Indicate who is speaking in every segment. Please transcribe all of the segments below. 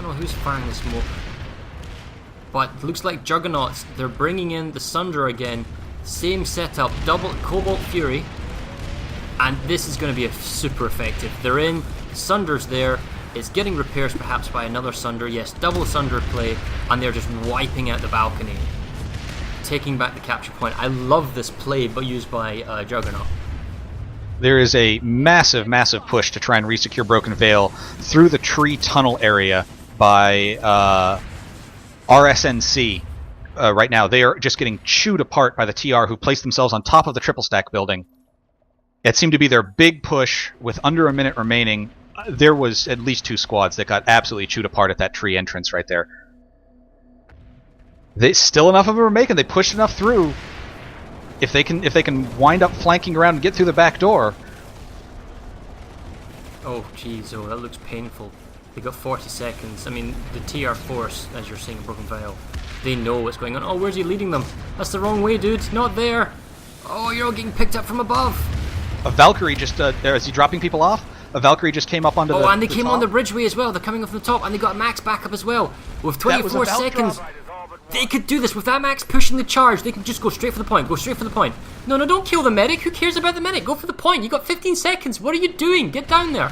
Speaker 1: don't know who's firing the smoke. But looks like Juggernauts, they're bringing in the Sunder again. Same setup, double Cobalt Fury. And this is going to be super effective. They're in, Sunder's there. It's getting repairs perhaps by another Sunder. Yes, double Sunder play. And they're just wiping out the balcony. Taking back the capture point. I love this play, but used by Juggernaut.
Speaker 2: There is a massive, massive push to try and resecure Broken Veil through the tree tunnel area by RSNC. Right now, they are just getting chewed apart by the TR, who placed themselves on top of the triple stack building. It seemed to be their big push with under a minute remaining. There was at least 2 squads that got absolutely chewed apart at that tree entrance right there. They still enough of them are making. They pushed enough through. If they can wind up flanking around and get through the back door.
Speaker 1: Oh jeez, oh that looks painful. They got 40 seconds. I mean, the TR force, as you're saying, Broken Veil, they know what's going on. Oh, where's he leading them? That's the wrong way, dude. Not there. Oh, you're all getting picked up from above.
Speaker 2: A Valkyrie just is he dropping people off? A Valkyrie just came up onto the.
Speaker 1: Oh, and they came
Speaker 2: top.
Speaker 1: on the bridgeway as well. They're coming off the top, and they got Max back up as well. With 24 seconds, they could do this. With that Max pushing the charge, they can just go straight for the point. Go straight for the point. No, no, don't kill the medic. Who cares about the medic? Go for the point. You got 15 seconds. What are you doing? Get down there.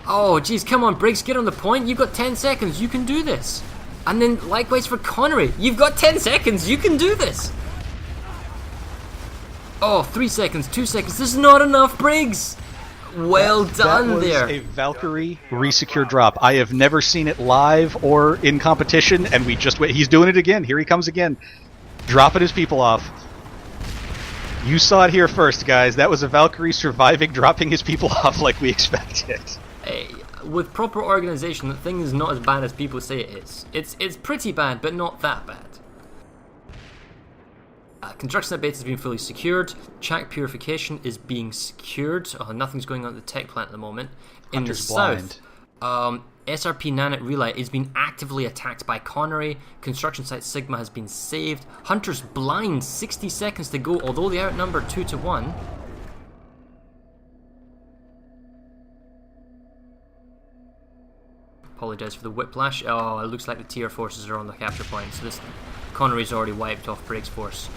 Speaker 1: Oh, jeez, come on, Briggs, get on the point. You've got 10 seconds. You can do this. And then likewise for Connery. You've got 10 seconds. You can do this. Oh, 3 seconds, 2 seconds. This is not enough, Briggs. Well done there.
Speaker 2: That was a Valkyrie resecure drop. I have never seen it live or in competition, and we just wait. He's doing it again. Here he comes again. Dropping his people off. You saw it here first, guys. That was a Valkyrie surviving, dropping his people off like we expected.
Speaker 1: Hey, with proper organization, the thing is not as bad as people say it is. It's pretty bad, but not that bad. Construction site base has been fully secured. Chac purification is being secured. Nothing's going on at the tech plant at the moment. In
Speaker 2: Hunter's
Speaker 1: the
Speaker 2: blind.
Speaker 1: south, SRP Nanite Relay is being actively attacked by Connery. Construction site Sigma has been saved. Hunter's blind, 60 seconds to go, although they outnumber 2-1. Apologise for the whiplash. Oh, it looks like the TR forces are on the capture point. So this Connery's already wiped off Briggs' force.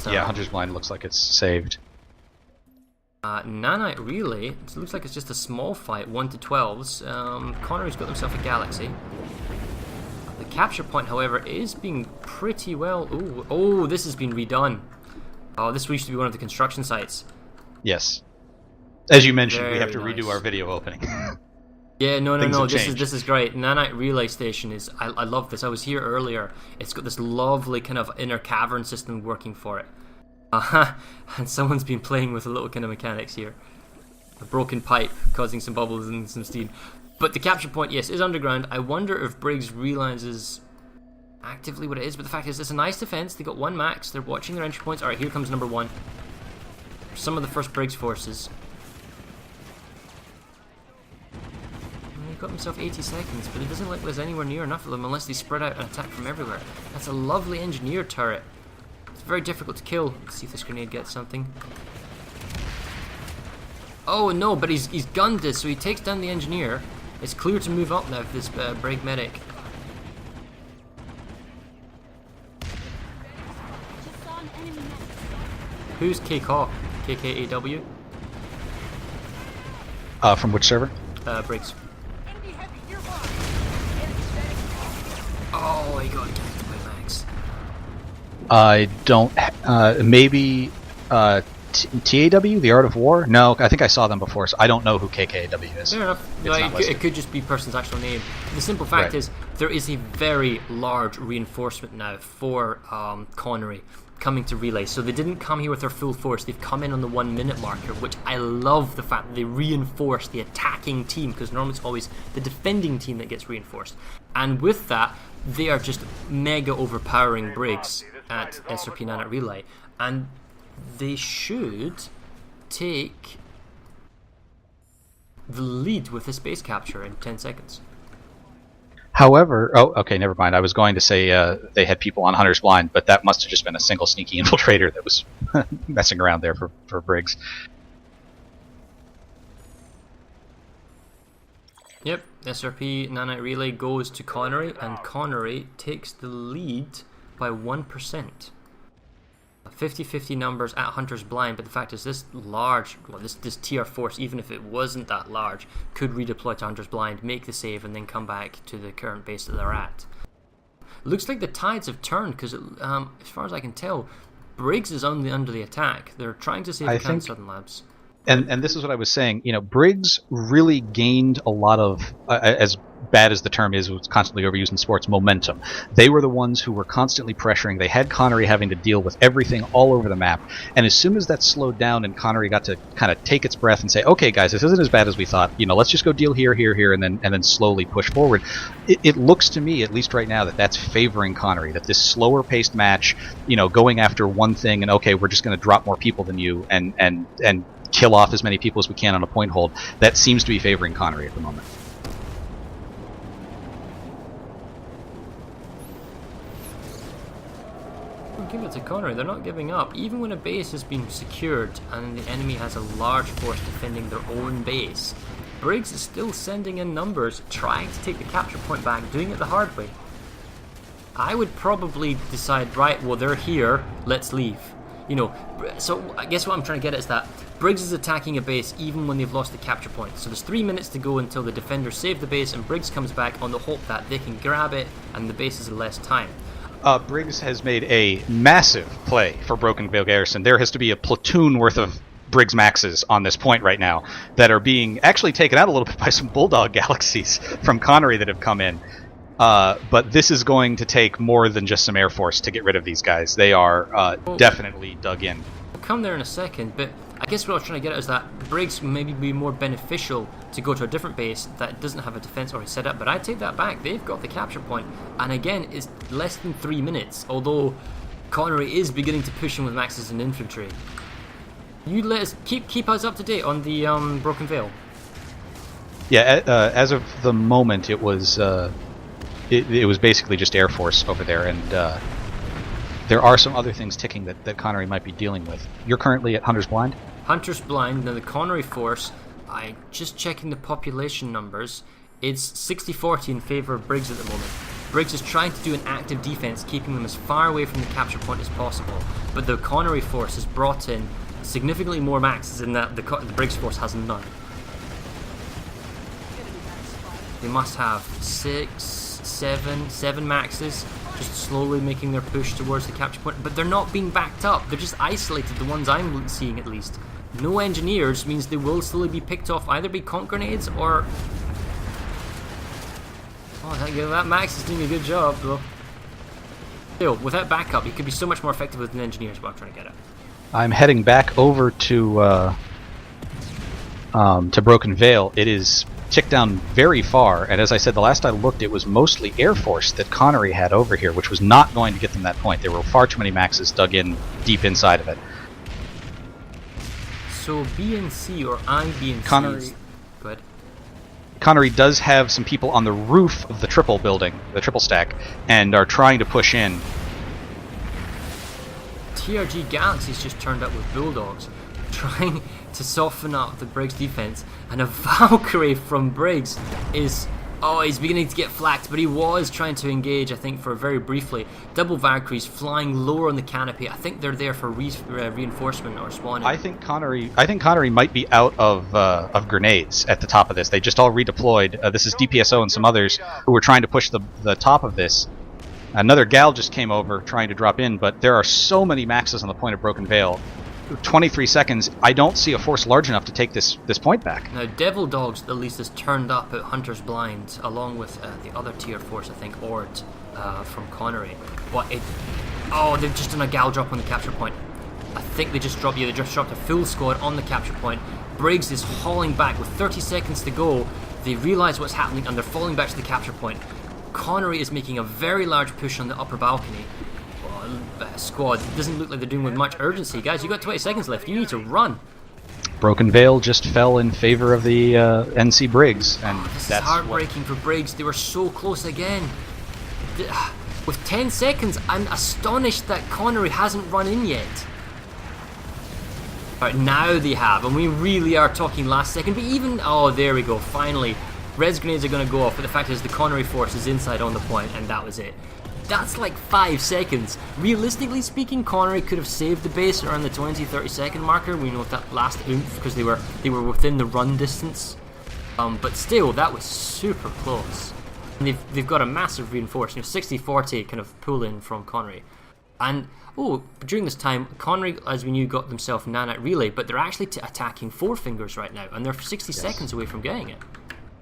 Speaker 2: Yeah, Hunter's blind looks like it's saved.
Speaker 1: Nanite Relay, it looks like it's just a small fight, 1-12s. Connery's got himself a Galaxy. The capture point, however, is being pretty well... Ooh, oh, this has been redone. Oh, this used to be one of the construction sites.
Speaker 2: Yes. As you mentioned,
Speaker 1: Very
Speaker 2: we have to
Speaker 1: nice.
Speaker 2: redo our video opening.
Speaker 1: Yeah, no,
Speaker 2: Things have
Speaker 1: this is great. Nanite Relay Station is... I love this. I was here earlier. It's got this lovely kind of inner cavern system working for it. And someone's been playing with a little kind of mechanics here. A broken pipe causing some bubbles and some steam. But the capture point, yes, is underground. I wonder if Briggs realizes actively what it is. But the fact is, it's a nice defense. They got 1 max. They're watching their entry points. Alright, here comes number 1. Some of the first Briggs forces. He got himself 80 seconds, but it doesn't look like there's anywhere near enough of them unless they spread out and attack from everywhere. That's a lovely engineered turret. It's very difficult to kill. Let's see if this grenade gets something. Oh no, but he's gunned this, so he takes down the engineer. It's clear to move up now for this Brig medic. Who's KCAW? KKAW?
Speaker 2: From which server?
Speaker 1: Briggs. Oh, he got attacked by Max.
Speaker 2: I don't... maybe... TAW? The Art of War? No, I think I saw them before, so I don't know who KKAW is.
Speaker 1: Fair enough. No, it could just be person's actual name. The simple fact is, there is a very large reinforcement now for Connery coming to relay. So they didn't come here with their full force. They've come in on the 1 minute marker, which I love the fact that they reinforce the attacking team, because normally it's always the defending team that gets reinforced. And with that, they are just mega overpowering Briggs at SRP Nanite Relay. And they should take the lead with this base capture in 10 seconds.
Speaker 2: However, oh, okay, never mind. I was going to say they had people on Hunter's Blind, but that must have just been a single sneaky infiltrator that was messing around there for Briggs.
Speaker 1: Yep, SRP Nanite Relay goes to Connery, and Connery takes the lead by 1%. 50-50 numbers at Hunter's Blind, but the fact is this large, well, this TR force, even if it wasn't that large, could redeploy to Hunter's Blind, make the save, and then come back to the current base that they're at. Looks like the tides have turned, because as far as I can tell, Briggs is under the attack. They're trying to save Southern Labs.
Speaker 2: And this is what I was saying. Briggs really gained a lot of, as bad as the term is, it's constantly overused in sports, momentum. They were the ones who were constantly pressuring. They had Connery having to deal with everything all over the map. And as soon as that slowed down and Connery got to kind of take its breath and say, okay, guys, this isn't as bad as we thought. Let's just go deal here, and then slowly push forward. It looks to me, at least right now, that that's favoring Connery. That this slower paced match, going after one thing and okay, we're just going to drop more people than you and kill off as many people as we can on a point hold. That seems to be favoring Connery at the moment.
Speaker 1: Give it to Connery, they're not giving up. Even when a base has been secured and the enemy has a large force defending their own base, Briggs is still sending in numbers, trying to take the capture point back, doing it the hard way. I would probably decide, right, well, they're here, let's leave. So I guess what I'm trying to get at is that Briggs is attacking a base even when they've lost the capture point. So there's 3 minutes to go until the defenders save the base, and Briggs comes back on the hope that they can grab it and the base is in less time.
Speaker 2: Briggs has made a massive play for Broken Vale Garrison. There has to be a platoon worth of Briggs Maxes on this point right now that are being actually taken out a little bit by some Bulldog Galaxies from Connery that have come in. But this is going to take more than just some Air Force to get rid of these guys. They are definitely dug in.
Speaker 1: We'll come there in a second, but I guess what I was trying to get at is that Briggs maybe be more beneficial to go to a different base that doesn't have a defense already set up, but I take that back. They've got the capture point, and again, it's less than 3 minutes, although Connery is beginning to push in with Maxes and infantry. You let us keep us up to date on the Broken Vale.
Speaker 2: Yeah, as of the moment, it was basically just Air Force over there, and there are some other things ticking that Connery might be dealing with. You're currently at Hunter's Blind?
Speaker 1: Hunter's Blind. Now the Connery force, I just checking the population numbers, it's 60-40 in favour of Briggs at the moment. Briggs is trying to do an active defense, keeping them as far away from the capture point as possible, but the Connery force has brought in significantly more Maxes in that the Briggs force has none. They must have 7 Maxes, just slowly making their push towards the capture point, but they're not being backed up. They're just isolated, the ones I'm seeing at least. No engineers means they will slowly be picked off, either by conch grenades or... Oh, that Max is doing a good job, though. Still, without backup, he could be so much more effective with an engineer, is what I'm trying to get at.
Speaker 2: I'm heading back over to Broken Vale. It is ticked down very far, and as I said, the last I looked, it was mostly Air Force that Connery had over here, which was not going to get them that point. There were far too many Maxes dug in deep inside of it.
Speaker 1: So BNC or IBNC...
Speaker 2: Connery...
Speaker 1: Go ahead.
Speaker 2: Connery does have some people on the roof of the triple building, the triple stack, and are trying to push in.
Speaker 1: TRG Galaxies just turned up with Bulldogs, trying to soften up the Briggs defense, and a Valkyrie from Briggs is... Oh, he's beginning to get flacked, but he was trying to engage, I think, for very briefly. Double Valkyries flying lower on the canopy. I think they're there for reinforcement or spawning.
Speaker 2: I think Connery might be out of grenades at the top of this. They just all redeployed. This is DPSO and some others who were trying to push the top of this. Another Gal just came over trying to drop in, but there are so many Maxes on the point of Broken Vale. 23 seconds, I don't see a force large enough to take this point back.
Speaker 1: Now, Devil Dogs at least has turned up at Hunter's Blind, along with the other tier force, I think, Ord, from Connery. But they've just done a Gal drop on the capture point. I think they just dropped a full squad on the capture point. Briggs is hauling back with 30 seconds to go. They realise what's happening and they're falling back to the capture point. Connery is making a very large push on the upper balcony. Squad, it doesn't look like they're doing with much urgency. Guys, you've got 20 seconds left. You need to run.
Speaker 2: Broken Vale just fell in favor of the NC Briggs, and
Speaker 1: this
Speaker 2: that's
Speaker 1: is heartbreaking for Briggs. They were so close again. With 10 seconds, I'm astonished that Connery hasn't run in yet. Alright, now they have, and we really are talking last second. But even... Oh, there we go. Finally, res grenades are going to go off, but the fact is the Connery force is inside on the point, and that was it. That's like 5 seconds. Realistically speaking, Connery could have saved the base around the 20-30 second marker. We know that last oomph because they were within the run distance. But still, that was super close. And they've got a massive reinforcement, 60-40 kind of pull in from Connery. And during this time, Connery, as we knew, got themselves nanite relay, but they're actually attacking Four Fingers right now, and they're 60 seconds away from getting it.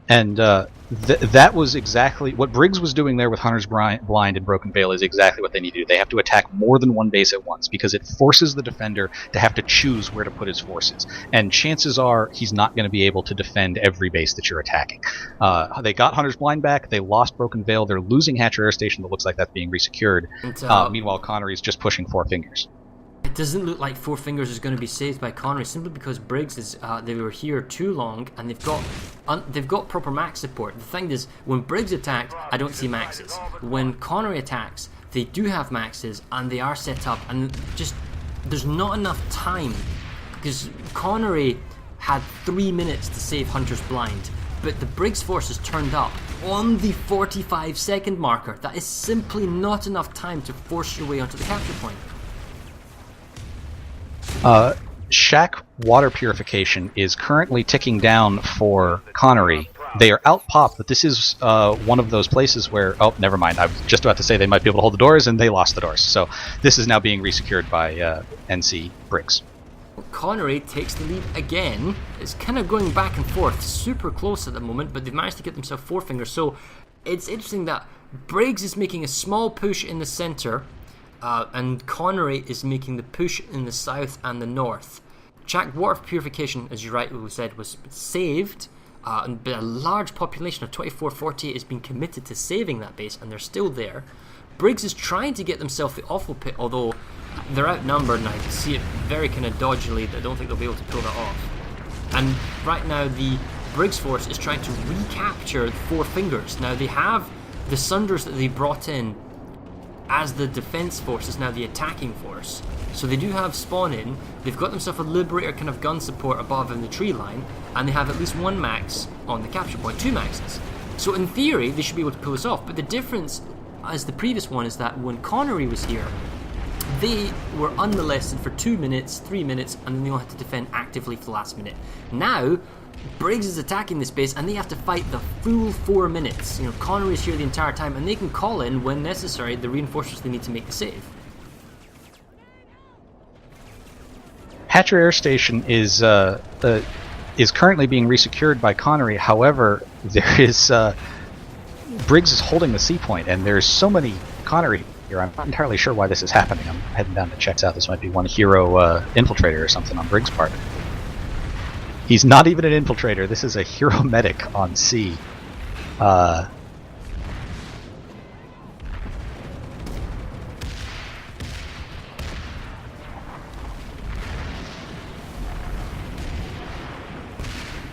Speaker 2: And that was exactly what Briggs was doing there with Hunter's Blind and Broken Veil is exactly what they need to do. They have to attack more than one base at once because it forces the defender to have to choose where to put his forces. And chances are he's not going to be able to defend every base that you're attacking. They got Hunter's Blind back. They lost Broken Veil. They're losing Hatcher Air Station that looks like that's being resecured. Meanwhile, Connery's just pushing Four Fingers.
Speaker 1: It doesn't look like Four Fingers is going to be saved by Connery simply because Briggs is they were here too long and they've got proper max support. The thing is, when Briggs attacked, I don't see maxes. When Connery attacks, they do have maxes and they are set up, and just there's not enough time because Connery had 3 minutes to save Hunter's Blind, but the Briggs forces turned up on the 45-second marker. That is simply not enough time to force your way onto the capture point.
Speaker 2: Shack water purification is currently ticking down for Connery. They are out pop, but this is one of those places where... Oh, never mind. I was just about to say they might be able to hold the doors, and they lost the doors. So this is now being resecured by NC Briggs.
Speaker 1: Connery takes the lead again. It's kind of going back and forth, super close at the moment, but they've managed to get themselves Four Fingers. So it's interesting that Briggs is making a small push in the center, and Connery is making the push in the south and the north. Shack water purification, as you rightly said, was saved, and a large population of 2448 has been committed to saving that base, and they're still there. Briggs is trying to get themselves the awful pit, although they're outnumbered, and I see it very kind of dodgily. I don't think they'll be able to pull that off. And right now, the Briggs force is trying to recapture the Four Fingers. Now, they have the Sunders that they brought in as the defense force is now the attacking force. So they do have spawn in, they've got themselves a Liberator kind of gun support above in the tree line, and they have at least one max on the capture point, 2 maxes. So in theory, they should be able to pull this off, but the difference as the previous one is that when Connery was here, they were unmolested for 2 minutes, 3 minutes, and then they all had to defend actively for the last minute. Now, Briggs is attacking this base and they have to fight the full 4 minutes. You know, Connery is here the entire time, and they can call in when necessary the reinforcements they need to make the save.
Speaker 2: Hatcher Air Station is currently being resecured by Connery. However, there is Briggs is holding the C point, and there's so many Connery here. I'm not entirely sure why this is happening. I'm heading down to check out. This might be one hero infiltrator or something on Briggs' part. He's not even an infiltrator. This is a hero medic on C.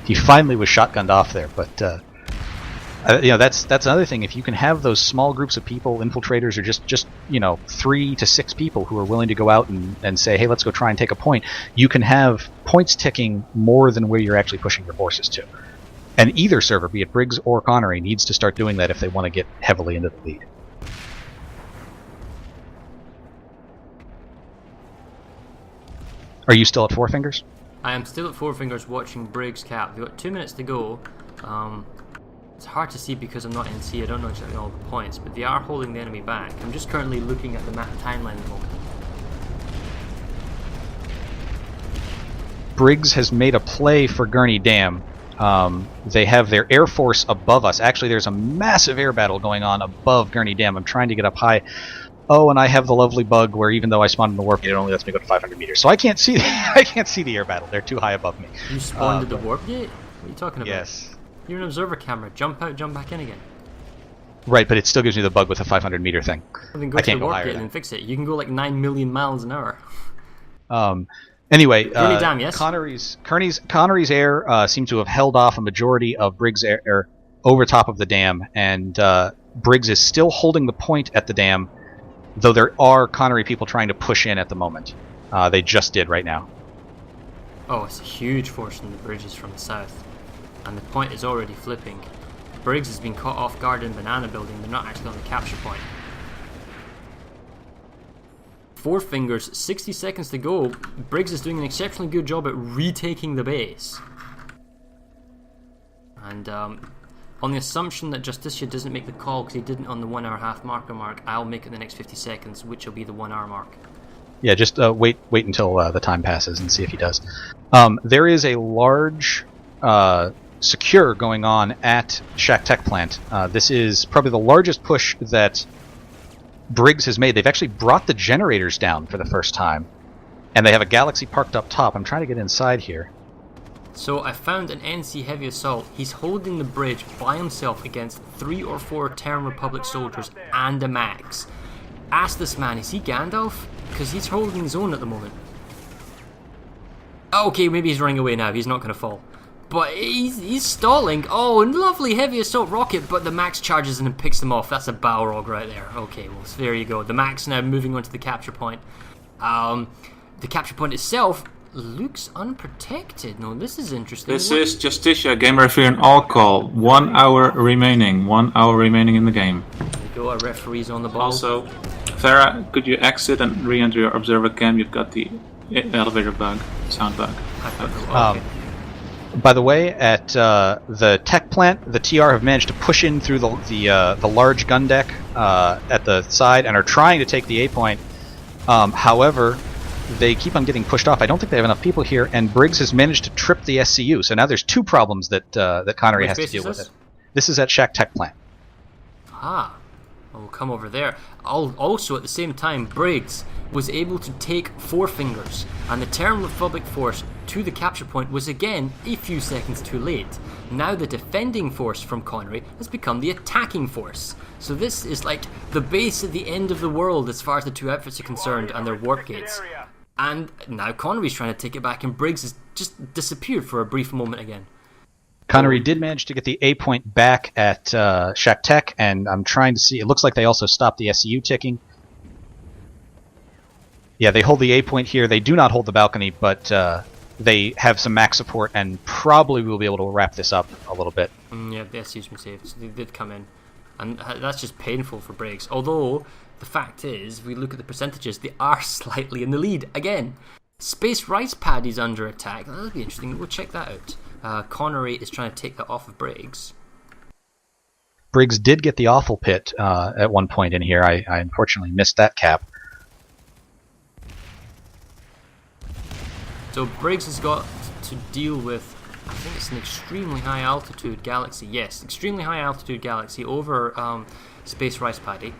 Speaker 2: He finally was shotgunned off there, but you know, that's another thing. If you can have those small groups of people, infiltrators, or just 3 to 6 people who are willing to go out and say, hey, let's go try and take a point, you can have points ticking more than where you're actually pushing your forces to. And either server, be it Briggs or Connery, needs to start doing that if they want to get heavily into the lead. Are you still at Four Fingers?
Speaker 1: I am still at Four Fingers watching Briggs cap. They've got 2 minutes to go. It's hard to see because I'm not NC, I don't know exactly all the points, but they are holding the enemy back. I'm just currently looking at the map timeline at the moment.
Speaker 2: Briggs has made a play for Gurney Dam. They have their Air Force above us. Actually, there's a massive air battle going on above Gurney Dam. I'm trying to get up high. Oh, and I have the lovely bug where even though I spawned in the warp gate, it only lets me go to 500 meters. So I can't see the air battle. They're too high above me.
Speaker 1: You spawned at the warp gate? What are you talking about?
Speaker 2: Yes.
Speaker 1: You're an observer camera. Jump out, jump back in again.
Speaker 2: Right, but it still gives me the bug with a 500 meter thing.
Speaker 1: Well, then go
Speaker 2: I
Speaker 1: to
Speaker 2: can't
Speaker 1: the
Speaker 2: go
Speaker 1: warp
Speaker 2: higher
Speaker 1: gate
Speaker 2: then.
Speaker 1: and fix it. You can go like 9 million miles an hour.
Speaker 2: Anyway,
Speaker 1: Gurney Dam, yes?
Speaker 2: Connery's air seems to have held off a majority of Briggs' air over top of the dam, and Briggs is still holding the point at the dam, though there are Connery people trying to push in at the moment. They just did right now.
Speaker 1: Oh, it's a huge force in the bridges from the south. And the point is already flipping. Briggs has been caught off guard in Banana Building. They're not actually on the capture point. Four Fingers, 60 seconds to go. Briggs is doing an exceptionally good job at retaking the base. And on the assumption that Justicia doesn't make the call because he didn't on the 1 hour half marker mark, I'll make it the next 50 seconds, which will be the 1 hour mark.
Speaker 2: Yeah, just wait until the time passes and see if he does. There is a large secure going on at Shack Tech Plant. This is probably the largest push that Briggs has made. They've actually brought the generators down for the first time, and they have a Galaxy parked up top. I'm trying to get inside here.
Speaker 1: So I found an NC heavy assault. He's holding the bridge by himself against 3 or 4 Terran Republic soldiers and a Max. Ask this man, is he Gandalf? Because he's holding his own at the moment. Okay, maybe he's running away now. He's not going to fall. But he's stalling. Oh, and lovely heavy assault rocket, but the Max charges in and picks them off. That's a Balrog right there. Okay, well, so there you go. The Max now moving on to the capture point. The capture point itself looks unprotected. No, this is interesting.
Speaker 3: This is Justicia, game referee and all call. 1 hour remaining. 1 hour remaining in the game.
Speaker 1: There you go, our referee's on the ball.
Speaker 3: Also, Farah, could you exit and re-enter your observer cam? You've got the elevator bug, sound bug.
Speaker 1: Okay.
Speaker 2: By the way, at the tech plant, the TR have managed to push in through the large gun deck at the side and are trying to take the A point. However, they keep on getting pushed off. I don't think they have enough people here, and Briggs has managed to trip the SCU. So now there's 2 problems that Connery has to deal with. It. This is at Shack Tech Plant.
Speaker 1: Ah, we'll come over there. Also, at the same time, Briggs was able to take 4 Fingers, and the Terran Republic force to the capture point was again a few seconds too late. Now the defending force from Connery has become the attacking force. So this is like the base at the end of the world as far as the 2 outfits are concerned and their warp gates. And now Connery's trying to take it back, and Briggs has just disappeared for a brief moment again.
Speaker 2: Connery did manage to get the A point back at Shack Tech, and I'm trying to see. It looks like they also stopped the SCU ticking. Yeah, they hold the A point here. They do not hold the balcony, but they have some max support, and probably will be able to wrap this up a little bit.
Speaker 1: Yeah, the SCU's been saved, so they did come in. And that's just painful for Briggs. Although, the fact is, if we look at the percentages, they are slightly in the lead. Again, Space Rice Paddy's under attack. That'll be interesting. We'll check that out. Connery is trying to take that off of Briggs.
Speaker 2: Briggs did get the awful pit at one point in here. I unfortunately missed that cap.
Speaker 1: So Briggs has got to deal with, I think it's an extremely high altitude galaxy. Yes, extremely high altitude galaxy over Space Rice Paddy.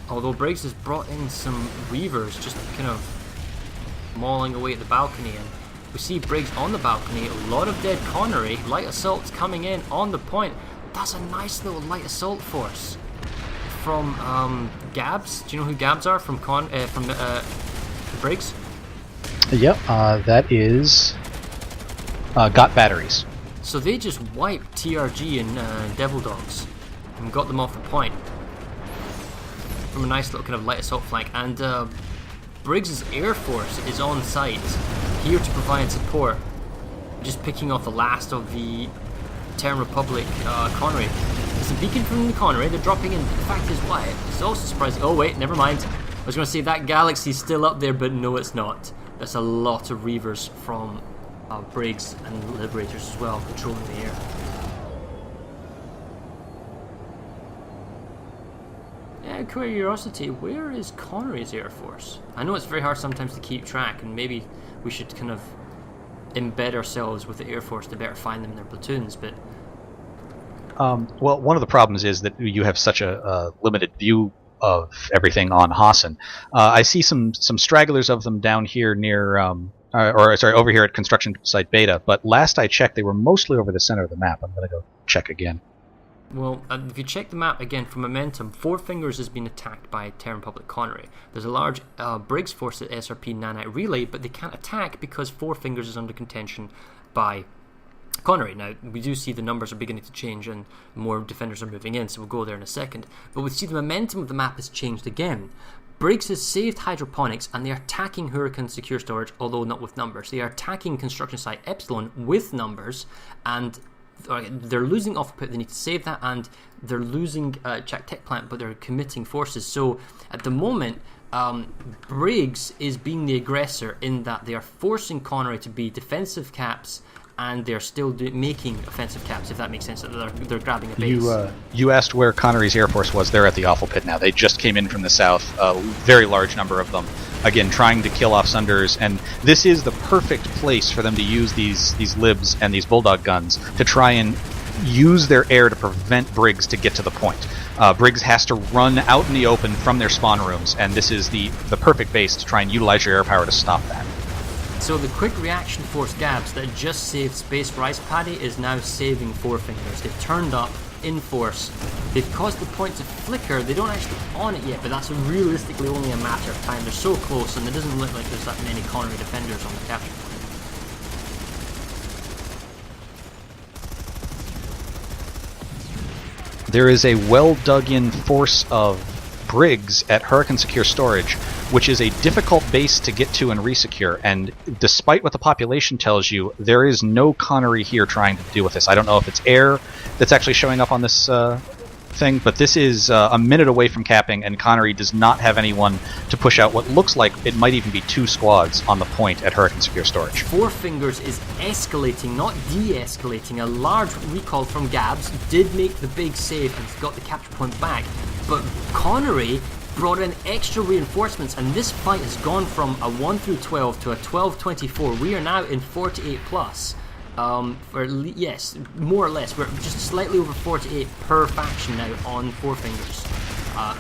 Speaker 1: Although Briggs has brought in some Reavers just kind of mauling away at the balcony, and we see Briggs on the balcony, a lot of dead Connery, light assaults coming in on the point. That's a nice little light assault force from Gabs. Do you know who Gabs are from Briggs?
Speaker 2: Yep, that is got batteries.
Speaker 1: So they just wiped TRG and Devil Dogs and got them off the point from a nice little kind of light assault flank. And Briggs' Air Force is on site here to provide support, just picking off the last of the Terran Republic Connery. There's a beacon from the Connery, they're dropping in. The fact is, what? It's also surprising. Oh wait, never mind. I was going to say that galaxy's still up there, but no, it's not. There's a lot of Reavers from Briggs and Liberators as well, patrolling the air. Yeah, curiosity, where is Connery's Air Force? I know it's very hard sometimes to keep track, and maybe we should kind of embed ourselves with the Air Force to better find them in their platoons, but...
Speaker 2: Well, one of the problems is that you have such a limited view of everything on Hassan. I see some stragglers of them down here near, over here at construction site Beta, but last I checked they were mostly over the center of the map. I'm going to go check again.
Speaker 1: Well, if you check the map again for momentum, Four Fingers has been attacked by Terran Republic Connery. There's a large Briggs force at SRP Nanite Relay, but they can't attack because Four Fingers is under contention by Connery. Now, we do see the numbers are beginning to change and more defenders are moving in, so we'll go there in a second. But we see the momentum of the map has changed again. Briggs has saved hydroponics and they are attacking Hurricane secure storage, although not with numbers. They are attacking construction site Epsilon with numbers, and they're losing off put. They need to save that, and they're losing Jack Tech Plant, but they're committing forces. So at the moment, Briggs is being the aggressor in that they are forcing Connery to be defensive caps, and they're still making offensive caps, if that makes sense. They're grabbing a base.
Speaker 2: You asked where Connery's Air Force was. They're at the Awful Pit now. They just came in from the south, a very large number of them. Again, trying to kill off Sunders, and this is the perfect place for them to use these libs and these bulldog guns to try and use their air to prevent Briggs to get to the point. Briggs has to run out in the open from their spawn rooms, and this is the perfect base to try and utilize your air power to stop that.
Speaker 1: So the quick reaction force Gabs that just saved Space Rice Paddy is now saving Four Fingers. They've turned up in force. They've caused the point to flicker. They don't actually on it yet, but that's realistically only a matter of time. They're so close, and it doesn't look like there's that many Connery defenders on the capture point.
Speaker 2: There is a well-dug-in force of Briggs at Hurricane Secure Storage, which is a difficult base to get to and resecure, and despite what the population tells you, there is no Connery here trying to deal with this. I don't know if it's air that's actually showing up on this thing, but this is a minute away from capping, and Connery does not have anyone to push out what looks like it might even be 2 squads on the point at Hurricane Secure Storage.
Speaker 1: Four Fingers is escalating, not de-escalating. A large recall from Gabs did make the big save and got the capture point back, but Connery brought in extra reinforcements, and this fight has gone from a 1 through 12 to a 12-24. We are now in 48 plus. Yes, more or less. We're just slightly over 48 per faction now on Four Fingers.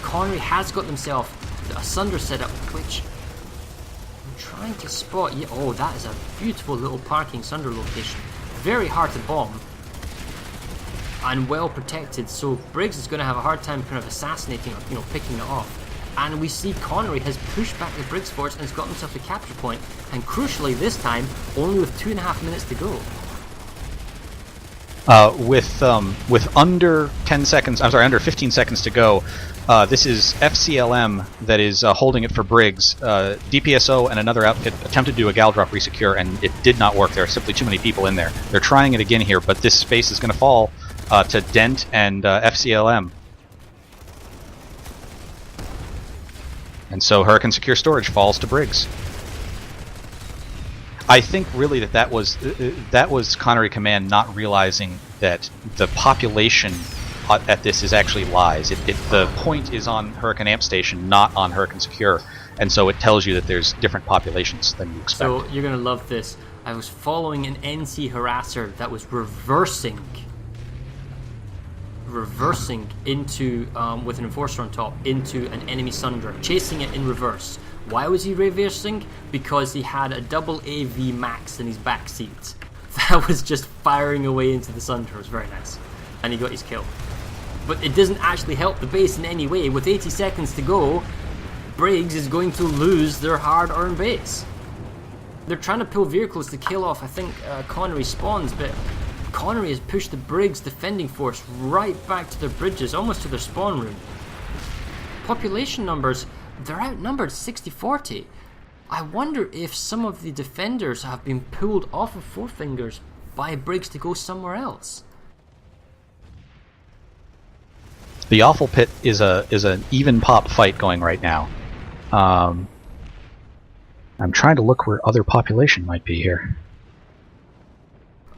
Speaker 1: Connery has got himself a Sunder setup, which I'm trying to spot. Yeah, oh, that is a beautiful little parking Sunder location. Very hard to bomb and well protected, so Briggs is going to have a hard time kind of assassinating or picking it off. And we see Connery has pushed back the Briggs force and has got himself a capture point, and crucially this time only with 2.5 minutes to go.
Speaker 2: With under 10 seconds, I'm sorry, under 15 seconds to go, this is FCLM that is holding it for Briggs. DPSO and another outfit attempted to do a gal drop resecure, and it did not work. There are simply too many people in there. They're trying it again here, but this space is going to fall to Dent and FCLM. And so Hurricane Secure Storage falls to Briggs. I think really that was Connery Command not realizing that the population at this is actually lies. The point is on Hurricane Amp Station, not on Hurricane Secure, and so it tells you that there's different populations than you expect.
Speaker 1: So you're gonna love this. I was following an NC harasser that was reversing into with an enforcer on top into an enemy Sunder, chasing it in reverse. Why was he reversing? Because he had a double AV Max in his back seat that was just firing away into the Sunder. It was very nice, and he got his kill. But it doesn't actually help the base in any way. With 80 seconds to go, Briggs is going to lose their hard-earned base. They're trying to pull vehicles to kill off, I think, Connery spawns, but Connery has pushed the Briggs defending force right back to their bridges, almost to their spawn room. Population numbers, they're outnumbered 60-40. I wonder if some of the defenders have been pulled off of Four Fingers by Briggs to go somewhere else.
Speaker 2: The Awful Pit is an even pop fight going right now. I'm trying to look where other population might be here.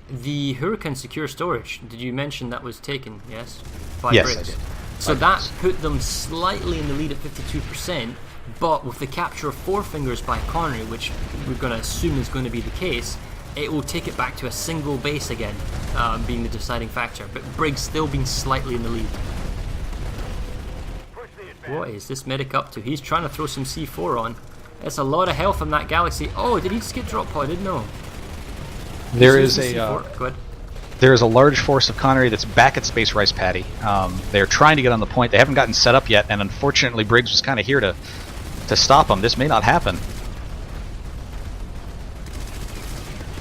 Speaker 1: The Hurricane Secure Storage, did you mention that was taken, yes? By
Speaker 2: Yes,
Speaker 1: Briggs?
Speaker 2: I did.
Speaker 1: So that put them slightly in the lead at 52%, but with the capture of Four Fingers by Connery, which we're going to assume is going to be the case, it will take it back to a single base again, being the deciding factor, but Briggs still being slightly in the lead. What is this medic up to? He's trying to throw some C4 on. That's a lot of health on that Galaxy. Oh, did he just get drop pod? I didn't know.
Speaker 2: There is a large force of Connery that's back at Space Rice Paddy. They're trying to get on the point. They haven't gotten set up yet, and unfortunately Briggs was kind of here to stop them. This may not happen.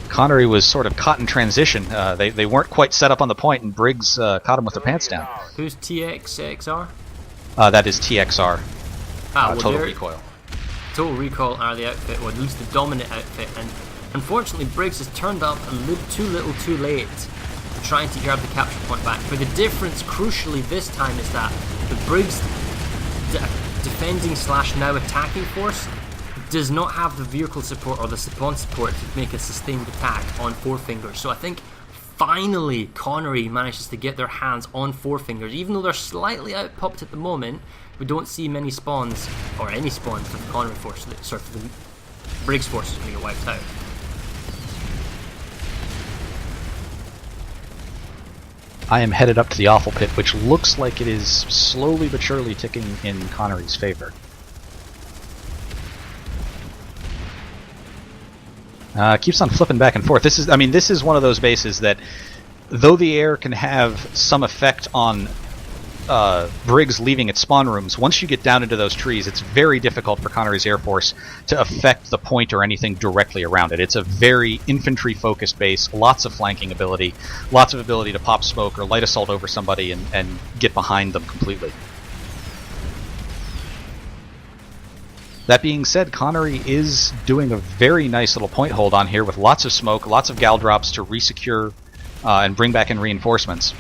Speaker 2: Connery was sort of caught in transition. They weren't quite set up on the point, and Briggs caught him with their pants down.
Speaker 1: Who's TXXR?
Speaker 2: That is TXR.
Speaker 1: Well,
Speaker 2: Total Recoil.
Speaker 1: Total Recall are the outfit, or at least the dominant outfit, and unfortunately Briggs has turned up a little too little too late. trying to grab the capture point back. But the difference, crucially this time, is that the Briggs defending / now attacking force does not have the vehicle support or the spawn support to make a sustained attack on Four Fingers. So I think finally Connery manages to get their hands on Four Fingers. Even though they're slightly outpopped at the moment, we don't see many spawns, or any spawns, for the Connery force, sorry, for the Briggs force is going to get wiped out.
Speaker 2: I am headed up to the Awful Pit, which looks like it is slowly but surely ticking in Connery's favor. Keeps on flipping back and forth. This is one of those bases that, though the air can have some effect on Briggs leaving its spawn rooms, once you get down into those trees, it's very difficult for Connery's Air Force to affect the point or anything directly around it. It's a very infantry-focused base, lots of flanking ability, lots of ability to pop smoke or light assault over somebody and get behind them completely. That being said, Connery is doing a very nice little point hold on here with lots of smoke, lots of gal drops to resecure and bring back in reinforcements.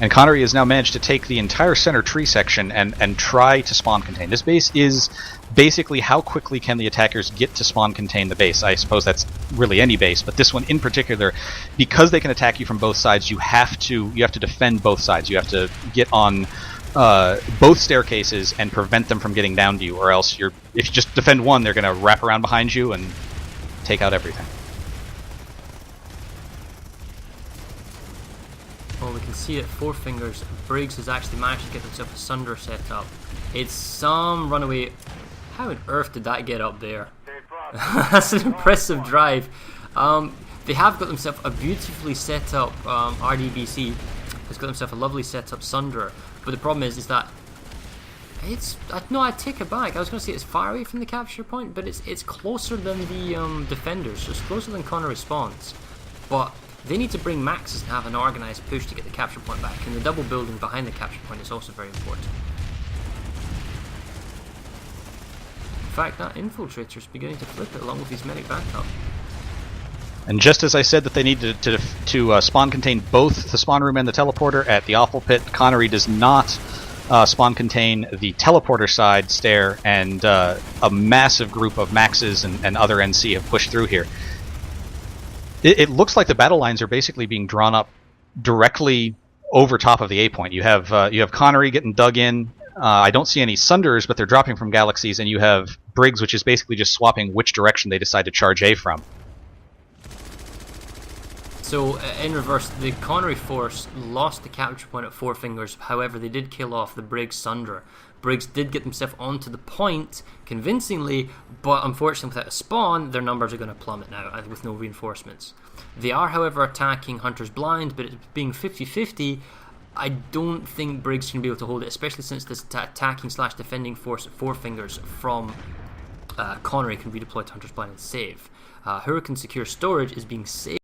Speaker 2: And Connery has now managed to take the entire center tree section and try to spawn contain. This base is basically how quickly can the attackers get to spawn contain the base. I suppose that's really any base, but this one in particular, because they can attack you from both sides, you have to defend both sides. You have to get on both staircases and prevent them from getting down to you, or else if you just defend one, they're going to wrap around behind you and take out everything.
Speaker 1: Well, we can see at Four Fingers, Briggs has actually managed to get himself a Sunder set up. It's some runaway. How on earth did that get up there? That's an impressive drive. They have got themselves a beautifully set up RDBC. Has got themselves a lovely set up Sunder. But the problem is that no, I take it back. I was going to say it's far away from the capture point, but it's closer than the defenders. So it's closer than Connery spawns. But they need to bring maxes and have an organised push to get the capture point back, and the double building behind the capture point is also very important. In fact, that infiltrator is beginning to flip it along with his medic backup.
Speaker 2: And just as I said that they need to spawn contain both the spawn room and the teleporter at the Awful Pit, Connery does not spawn contain the teleporter side stair, and a massive group of maxes and other NC have pushed through here. It looks like the battle lines are basically being drawn up directly over top of the A point. You have Connery getting dug in. I don't see any Sunders, but they're dropping from galaxies, and you have Briggs, which is basically just swapping which direction they decide to charge A from.
Speaker 1: So, in reverse, the Connery force lost the capture point at Four Fingers. However, they did kill off the Briggs Sunder. Briggs did get themselves onto the point convincingly, but unfortunately without a spawn, their numbers are going to plummet now with no reinforcements. They are, however, attacking Hunter's Blind, but it being 50-50, I don't think Briggs can be able to hold it, especially since this attacking / defending force at Four Fingers from Connery can redeploy to Hunter's Blind and save. Hurricane Secure Storage is being saved